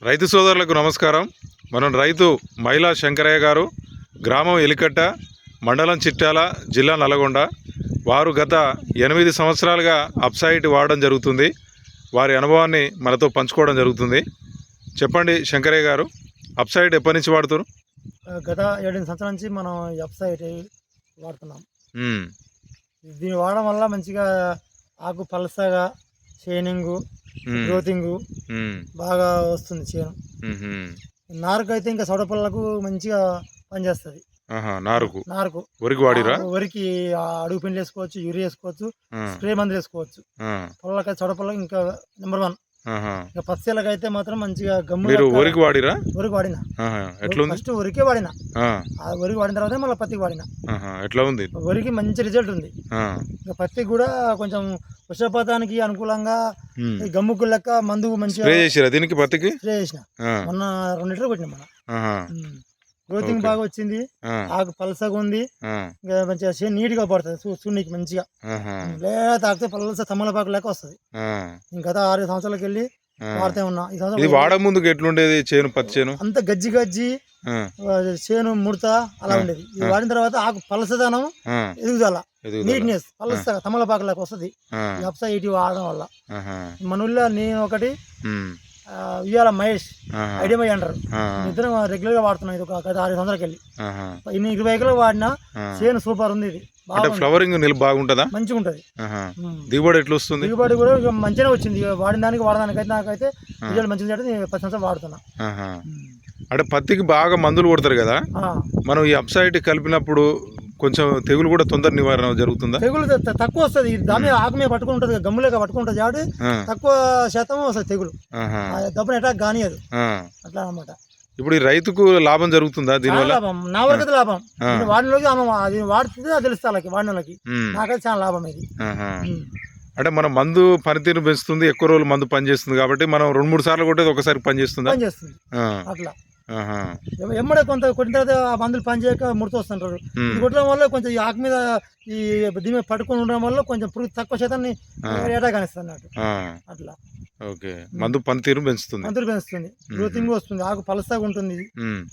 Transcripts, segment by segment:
రైతు సోదరులకు నమస్కారం. మనం రైతు మైలా శంకరయ్య గారు, గ్రామం ఎలికట్ట, మండలం చిట్యాల, జిల్లా నల్గొండ. వారు గత 8 సంవత్సరాలుగా అప్సైట్ వాడడం జరుగుతుంది. వారి అనుభవాన్ని మనతో పంచుకోవడం జరుగుతుంది. చెప్పండి శంకరయ్య గారు, అప్సైట్ ఎప్పటి నుంచి వాడుతారు? గత 7 సంవత్సరాల నుంచి మనం ఈ అప్సైట్ వాడుతున్నాం. దీన్ని వాడడం వల్ల మంచిగా ఆకు పలసగా, షైనింగు, గ్రోతింగు బాగా వస్తుంది చేను. నారుకు అయితే ఇంకా సొడపళ్ళకు మంచిగా పనిచేస్తుంది. నారుకు వరికి వాడిరా? వరికి అడుగు పిండి వేసుకోవచ్చు, యూరియా వేసుకోవచ్చు, స్ప్రే మందులు వేసుకోవచ్చు. పొలాలకైతే సొడపళ్ళకి ఇంకా నెంబర్ 1. ఇంకా పచ్చళ్ళకి అయితే మాత్రం మంచిగా గమ్ము. వరికి వాడిరా? వరికి వాడినా, ఫస్ట్ వరికే వాడినా. వరికి వాడిన తర్వాత మళ్ళీ పత్తికి వాడినా. ఎట్లా ఉంది? వరికి మంచి రిజల్ట్ ఉంది. ఇంకా పత్తికి కూడా కొంచెం వర్షపాతానికి అనుకూలంగా గమ్ముకు లెక్క మందు మంచిగా స్ప్రే చేసిరా? దీనికి పత్తికి స్ప్రే చేసిన మొన్న 2 లీటర్లు కొట్టినా. మన గ్రోతింగ్ బాగా వచ్చింది, ఆకు పలసగా ఉంది, ఇంకా మంచిగా నీట్ గా పడుతుంది చూడనికి మంచిగా. లేదా తాకితే పలస తమలపాకు లెక్క వస్తుంది. ఇంకా 6 సంవత్సరాలకి వెళ్ళి వాడుతూ ఉన్నా. ఈ సంవత్సరం వాడ ముందుకు ఎట్లుండేది చేను? పత్తి చేను అంత గజ్జి గజ్జి చేను ముడత అలా ఉండేది. ఇది వాడిన తర్వాత ఆకు పలసదనం, ఎదుగుదల, నీట్నెస్, పలసగా తమలపాకు లెక్క వస్తుంది ఈ అప్సైట్ వాడడం వల్ల. మన ఊళ్ళో నేను ఒకటి, ఇవాళ మహేష్ ఐడియా అంటారు, ఇద్దరం రెగ్యులర్ గా వాడుతున్నాం. ఇది ఒక 6 సంవత్సరాలకి వెళ్ళి 20 ఎకరాలు వాడినా చేను సూపర్ ఉంది. ఇది ఫ్లవరింగ్ బాగుంటుందా? మంచిగా ఉంటది. దిగుబడి ఎట్లా వస్తుంది? దిగుబడి కూడా మంచిగానే వచ్చింది. వాడిన దానికి వాడదానికైతే నాకైతే రిజల్ట్ మంచిగా 10 సంవత్సరాలు వాడుతున్నా. అంటే పత్తికి బాగా మందులు కొడతారు కదా, మనం ఈ అప్సైట్ కలిపినప్పుడు కొంచెం తెగులు కూడా తొందర నివారణ జరుగుతుందా? తెగులు తక్కువ వస్తుంది. దాని మీద ఆకు మీద పట్టుకుంటుంది, గమ్ములేక పట్టుకుంటుంది కాబట్టి తక్కువ శాతం వస్తుంది తెగులు. దబ్బున అటాక్ కానియదు అట్లా అన్నమాట. ఇప్పుడు ఈ రైతుకు లాభం జరుగుతుందా దీనివల్ల? లాభం, నా వరకు అయితే లాభం. వాడిలోకి అది వాడుతుంటే అది తెలుస్తుంది వాళ్ళకి, వాడిన వాళ్ళకి. నాకైతే చాలా లాభం ఇది. అంటే మన మందు పనితీరు పెంచుతుంది, ఎక్కువ రోజులు మందు పనిచేస్తుంది కాబట్టి మనం 2-3 సార్లు కొట్టేది ఒకసారి పనిచేస్తుంది. అట్లా ఎమ్మడే కొంత కొట్టిన తర్వాత ఆ మందులు పనిచేయక ముడత వస్తుంటారు. ఇది కొట్టడం వల్ల కొంచెం ఈ ఆకు మీద ఈ దీని మీద పట్టుకుని ఉండడం వల్ల కొంచెం పురుగు తక్కువ శాతాన్ని ఏటా కానిస్తుంది అన్నట్టు. అట్లా ఓకే, మందు పనితీరు పెంచుతుంది, గ్రోతింగ్ వస్తుంది, ఆకు పలసగా ఉంటుంది,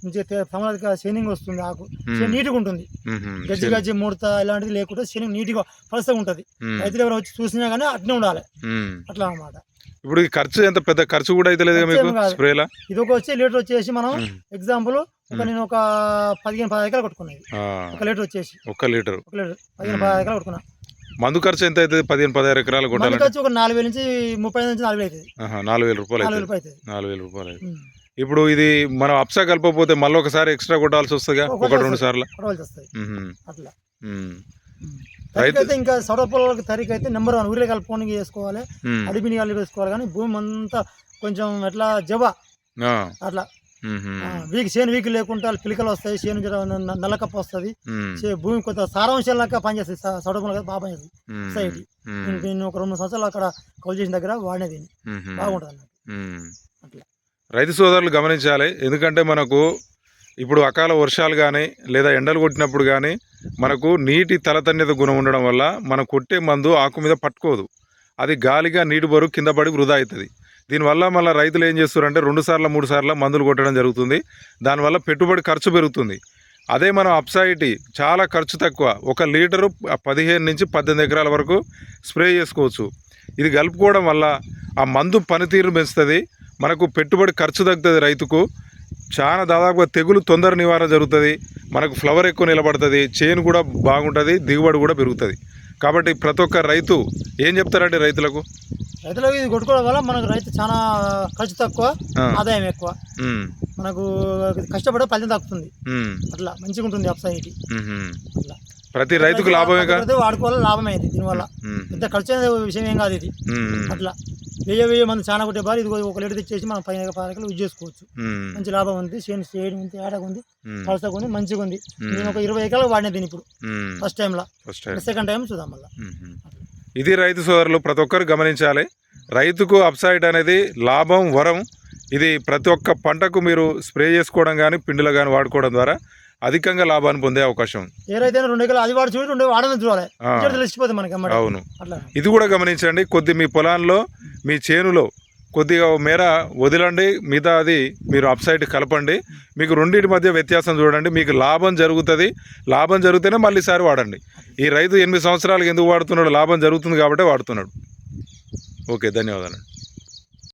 మంచిగా షైనింగ్ వస్తుంది, ఆకు నీట్గా ఉంటుంది. గజ్జి గజ్జి ముడత ఇలాంటిది లేకుండా షైనింగ్ నీట్గా పలసగా ఉంటుంది. రైతులు ఎవరైనా వచ్చి చూసినా కానీ అట్నే ఉండాలి. అట్లా అన్నమాట. ఇప్పుడు ఈ ఖర్చు ఎంత పెద్ద ఖర్చు కూడా అయితే లేదు మీకు స్ప్రేలా? ఇది ఒక లీటర్ వచ్చేసి మనం ఎగ్జాంపుల్ నేను ఒక 15-10 ఎకరాలు కొట్టుకున్నాయి. 1 లీటర్ వచ్చేసి 1 లీటర్ 15-10 ఎకరాలు కొట్టుకున్నా. మందు ఖర్చు ఎంత అవుతుంది? 15-16 ఎకరాలు కొట్టాలి ఖర్చు ఒక 4,000 నుంచి 30,000 నుంచి 4,000 అవుతుంది. 4,000 రూపాయలు. 4,000 రూపాయలు. ఇప్పుడు ఇది మనం అప్సా కలపకపోతే మళ్ళీ ఒకసారి ఎక్స్ట్రా కొట్టాల్సి వస్తుంది, 1-2 సార్లు అట్లా. అయితే ఇంకా సౌర పొలాలకు తరికి అయితే నెంబర్ 1 ఊరిలో కలుపుకొని వేసుకోవాలి, అడిపిని కలిపి వేసుకోవాలి. కానీ భూమి అంతా కొంచెం ఎట్లా జబా అట్లా చేను వీక్ లేకుండా పిలికలు వస్తాయి, చేను నల్లకప్ప వస్తుంది, భూమి కొంత సారాంశం లాగా పనిచేస్తుంది. సౌర పొలం బాగా పనిచేస్తుంది సొసైటీ. నేను ఒక 2 సంవత్సరాలు అక్కడ కౌలు చేసిన దగ్గర వాడినది బాగుంటుంది అన్నట్టు. అట్లా రైతు సోదరులు గమనించాలి. ఎందుకంటే మనకు ఇప్పుడు అకాల వర్షాలు కానీ లేదా ఎండలు కొట్టినప్పుడు కానీ మనకు నీటి తలతన్యత గుణం ఉండడం వల్ల మనం కొట్టే మందు ఆకు మీద పట్టుకోదు, అది గాలిగా నీటి బరువు కింద పడి వృధా అవుతుంది. దీనివల్ల మళ్ళీ రైతులు ఏం చేస్తారంటే 2-3 సార్లు మందులు కొట్టడం జరుగుతుంది. దానివల్ల పెట్టుబడి ఖర్చు పెరుగుతుంది. అదే మనం అప్సైట్ చాలా ఖర్చు తక్కువ, 1 లీటరు 15 నుంచి 18 ఎకరాల వరకు స్ప్రే చేసుకోవచ్చు. ఇది కలుపుకోవడం వల్ల ఆ మందు పనితీరు పెంచుతుంది, మనకు పెట్టుబడి ఖర్చు తగ్గుతుంది, రైతుకు చాలా దాదాపుగా తెగులు తొందర నివారణ జరుగుతుంది, మనకు ఫ్లవర్ ఎక్కువ నిలబడుతుంది, చేను కూడా బాగుంటుంది, దిగుబడి కూడా పెరుగుతుంది. కాబట్టి ప్రతి ఒక్క రైతు ఏం చెప్తారంటే రైతులకు ఇది కొట్టుకోవడం వల్ల మనకు రైతు చాలా ఖర్చు తక్కువ, ఆదాయం ఎక్కువ, మనకు కష్టపడే ఫలితం తగ్గుతుంది. అట్లా మంచిగా ఉంటుంది అప్సైట్. అట్లా ప్రతి రైతుకు లాభమే, వాడుకోవాలి, లాభమే ఇది. దీనివల్ల పెద్ద ఖర్చు అనే విషయం ఏం కాదు ఇది. అట్లా 1000 మంది చాలా కొట్టే బాగా ఇది 1 లీటర్ తెచ్చేసి మనం 10 ఎకరాలు యూజ్ చేసుకోవచ్చు. మంచి లాభం ఉంది, చేయడం ఉంది, ఏడగా ఉంది, పలసగా ఉంది, మంచిగా ఉంది. నేను ఒక 20 ఎకరాలు వాడినా దీన్ని ఇప్పుడు ఫస్ట్ టైంలో, సెకండ్ టైం చూద్దాం మళ్ళీ. ఇది రైతు సోదరులు ప్రతి ఒక్కరు గమనించాలి. రైతుకు అప్సైట్ అనేది లాభం, వరం. ఇది ప్రతి ఒక్క పంటకు మీరు స్ప్రే చేసుకోవడం కానీ పిండిలో కానీ వాడుకోవడం ద్వారా అధికంగా లాభాన్ని పొందే అవకాశం. అవును, ఇది కూడా గమనించండి. కొద్ది మీ పొలాల్లో మీ చేనులో కొద్దిగా మేర వదిలండి, మిగతా అది మీరు అప్ సైడ్ కలపండి. మీకు రెండింటి మధ్య వ్యత్యాసం చూడండి, మీకు లాభం జరుగుతుంది. లాభం జరిగితేనే మళ్ళీ సారి వాడండి. ఈ రైతు 8 సంవత్సరాలకు ఎందుకు వాడుతున్నాడు? లాభం జరుగుతుంది కాబట్టి వాడుతున్నాడు. ఓకే, ధన్యవాదాలు.